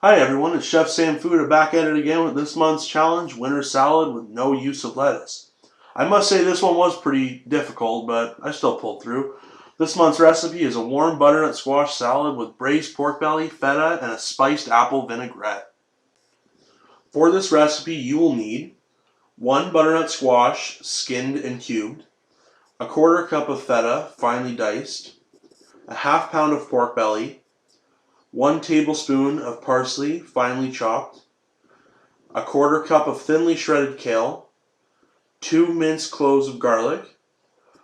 Hi everyone, it's Chef Sam Fuda back at it again with this month's challenge, winter salad with no use of lettuce. I must say this one was pretty difficult, but I still pulled through. This month's recipe is a warm butternut squash salad with braised pork belly, feta, and a spiced apple vinaigrette. For this recipe you will need 1 butternut squash skinned and cubed, a 1/4 cup of feta finely diced, a 1/2 pound of pork belly, 1 tablespoon of parsley finely chopped, a 1/4 cup of thinly shredded kale, 2 minced cloves of garlic,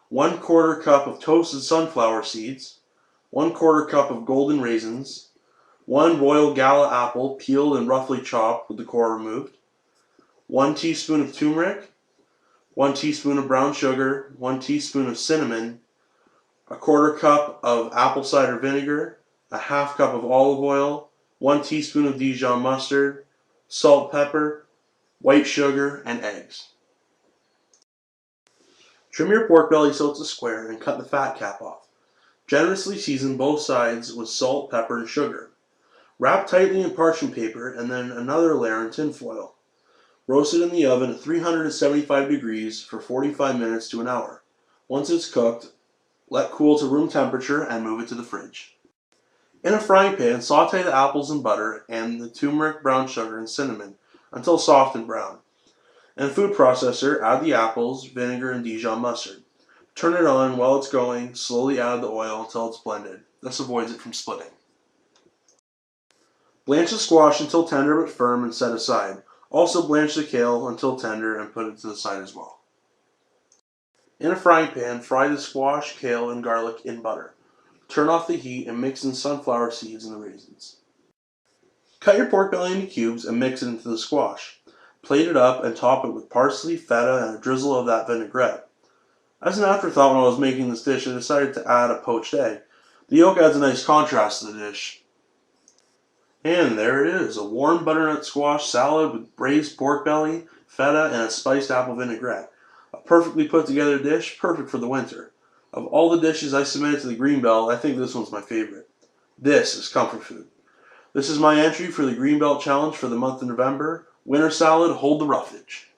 1/4 cup of toasted sunflower seeds, 1/4 cup of golden raisins, 1 royal gala apple peeled and roughly chopped with the core removed, 1 teaspoon of turmeric, 1 teaspoon of brown sugar, 1 teaspoon of cinnamon, a 1/4 cup of apple cider vinegar, a 1/2 cup of olive oil, 1 teaspoon of Dijon mustard, salt, pepper, white sugar, and eggs. Trim your pork belly so it's a square and cut the fat cap off. Generously season both sides with salt, pepper, and sugar. Wrap tightly in parchment paper and then another layer in tinfoil. Roast it in the oven at 375 degrees for 45 minutes to an hour. Once it's cooked, let cool to room temperature and move it to the fridge. In a frying pan, saute the apples in butter and the turmeric, brown sugar, and cinnamon until soft and brown. In a food processor, add the apples, vinegar, and Dijon mustard. Turn it on while it's going, slowly add the oil until it's blended. This avoids it from splitting. Blanch the squash until tender but firm and set aside. Also blanch the kale until tender and put it to the side as well. In a frying pan, fry the squash, kale, and garlic in butter. Turn off the heat and mix in sunflower seeds and the raisins. Cut your pork belly into cubes and mix it into the squash. Plate it up and top it with parsley, feta, and a drizzle of that vinaigrette. As an afterthought when I was making this dish, I decided to add a poached egg. The yolk adds a nice contrast to the dish. And there it is, a warm butternut squash salad with braised pork belly, feta, and a spiced apple vinaigrette. A perfectly put together dish, perfect for the winter. Of all the dishes I submitted to the Greenbelt, I think this one's my favorite. This is comfort food. This is my entry for the Greenbelt challenge for the month of November. Winter salad, hold the roughage.